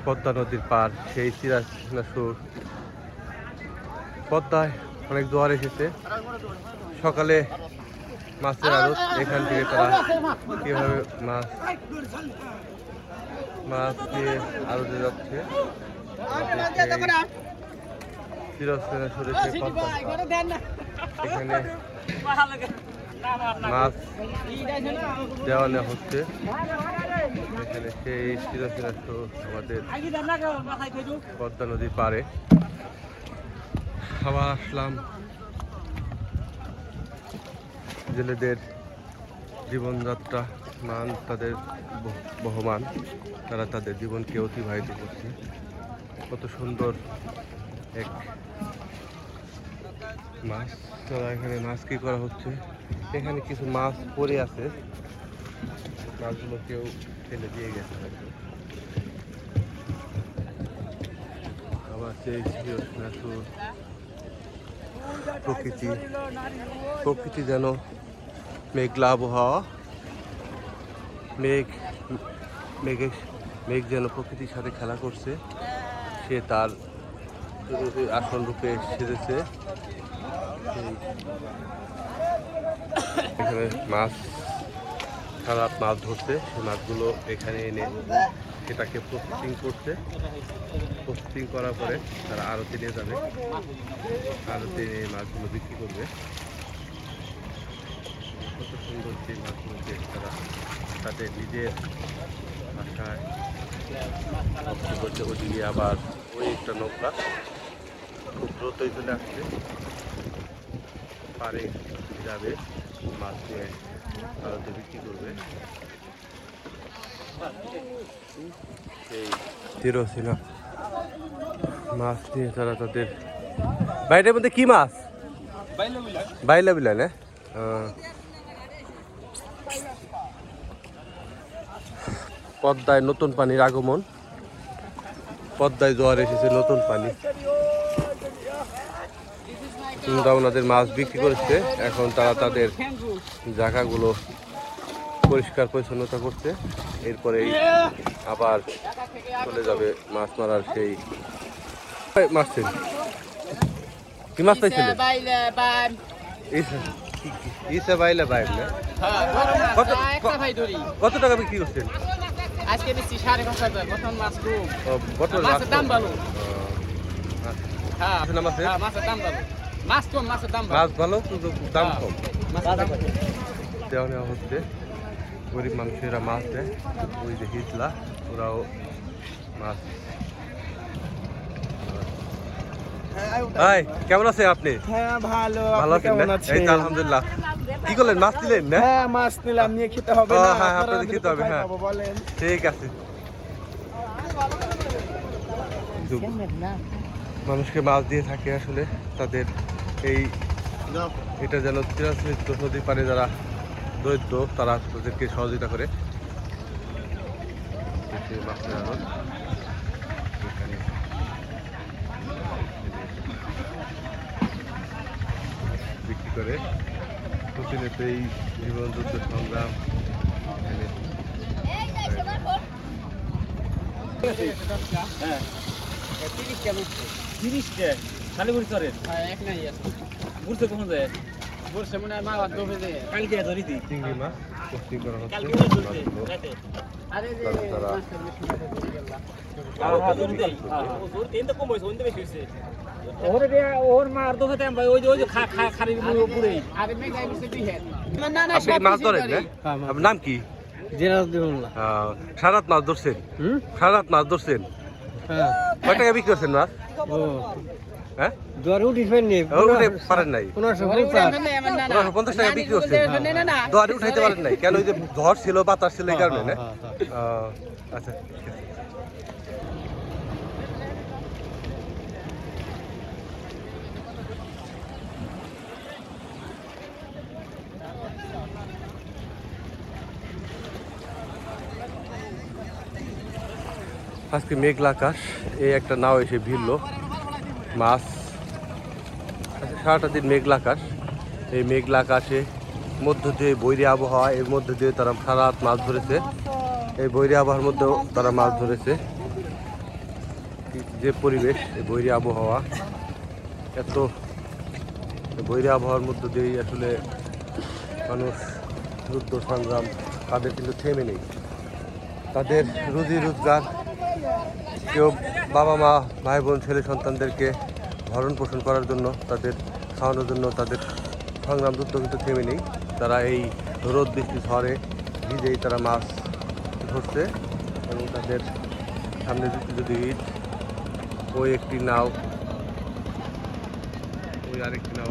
পদ্মা নদীর পার সেই সিরাজনাসুর পদ্মায় অনেক জোয়ার এসেছে। সকালে মাছের আড়ত, এখান থেকে তারা কীভাবে মাছ দিয়ে আড়তে যাচ্ছে। সিরাজনাসুরের সেই পদ্মা, এখানে মাছ দেওয়ানো হচ্ছে। এখানে সেই সিরাজনাসুর আমাদের পদ্মা নদীর পাড়ে। আবার আসলাম জেলেদের জীবনযাত্রা মান তাদের বহমান, তারা তাদের জীবনকে অতিবাহিত করছে। কত সুন্দর এক মাছ, তারা এখানে মাছ কি করা হচ্ছে। এখানে কিছু মাছ পড়ে আছে, মাছগুলো কেউ ফেলে দিয়ে গেছে হয়তো। আবার সেই প্রকৃতি যেন মেঘলা আবহাওয়া, মেঘ যেন প্রকৃতির সাথে খেলা করছে। সে তার আসল রূপে সেজেছে। এখানে মাছ, খারাপ মাছ ধরছে, সেই মাছগুলো এখানে এনে সেটাকে প্রসেসিং করছে। প্রসেসিং করার পরে তারা আড়তে নিয়ে যাবে, আড়তে নিয়ে মাছগুলো বিক্রি করবে। কত সুন্দর সেই মাছগুলোকে তারা তাদের নিজের ভাষায় করছে। ওদিকে আবার ওই একটা নৌকা খুব দ্রুতই চলে আসছে, পারে যাবে, মাছ নিয়ে আড়তে বিক্রি করবে। তিরোসিনা মাছ নিয়ে তারা তাদের বাইরের মধ্যে কি মাছ, বাইলা বিলা না, পদ্মায় নতুন পানির আগমন, পদ্মায় জোয়ার এসেছে, নতুন পানি। তোমরা ওনাদের মাছ বিক্রি করেছে, এখন তারা তাদের জায়গাগুলো পরিষ্কার পরিচ্ছন্নতা করছে। এরপরেই আবার চলে যাবে মাছ মারার সেই মাছ। কি মাছ পাইছিলেন? কত টাকা বিক্রি করছেন? আজকে দিচ্ছি 5.5 টাকা। বর্তমান মাছ কম, মাছের দাম ভালো। হ্যাঁ, মাছের দাম ভালো, মাছ কম, মাছের দাম মাছ ভালো কিন্তু দাম কম। দেওয়া নেওয়া হচ্ছে, গরিব মানুষেরা মাছ দেয়। ওই যে হিজলা, ওরাও মাছ। কেমন আছে আপনি? হ্যাঁ ভালো, ভালো আছেন? এই তো আলহামদুলিল্লাহ। কি করলেন, মাছ নিলেন না? হ্যাঁ মাছ নিলাম, নিয়ে খেতে হবে না? হ্যাঁ আপনাদের খেতে হবে। হ্যাঁ বলেন, ঠিক আছে। মানুষকে মাছ দিয়ে থাকে আসলে তাদের এই, এটা যেন চিরাচরিত নদীর পারে যারা দরিদ্র তারা তাদেরকে সহযোগিতা করে। মাছের আড়ত এখানে বিক্রি করে। প্রতিনিয়ত এই জীবন যুদ্ধ সংগ্রাম চিংড়ি মাছ পোস্টিং করা হচ্ছে। মাছ ধরেন না? আপনার নাম কি? সারাত মাছ ধরছেন? সারাত মাছ ধরছেন? কয় টাকা বিক্রি করছেন মাছ? হ্যাঁ পারেন নাই, 50 টাকা বিক্রি করছেন। দোয়ারে উঠাইতে পারেন নাই কেন? ওই যে ঝড় ছিল, বাতাস ছিল, এই কারণে না? আচ্ছা ঠিক আছে। আজকে মেঘলা আকাশ, এই একটা নাও এসে ভিড়লো মাছ। সারাটা দিন মেঘলা আকাশ, এই মেঘলা আকাশে মধ্য দিয়ে বৈরী আবহাওয়া, এর মধ্যে দিয়ে তারা সারা রাত মাছ ধরেছে। এই বৈরী আবহাওয়ার মধ্যেও তারা মাছ ধরেছে। যে পরিবেশ, এই বৈরী আবহাওয়া, এত বৈরী আবহাওয়ার মধ্য দিয়েই আসলে মানুষ যুদ্ধ সংগ্রাম তাদের কিন্তু থেমে নেই। তাদের রুজি রোজগার, কেউ বাবা মা ভাই বোন ছেলে সন্তানদেরকে ভরণ পোষণ করার জন্য, তাদের খাওয়ানোর জন্য তাদের সংগ্রাম যুদ্ধ কিন্তু থেমে নেই। তারা এই রোদ বৃষ্টি ঝড়ে ভিজেই তারা মাছ ধরছে এবং তাদের সামনে যদি ওই একটি নাও, ওই আরেকটি নাও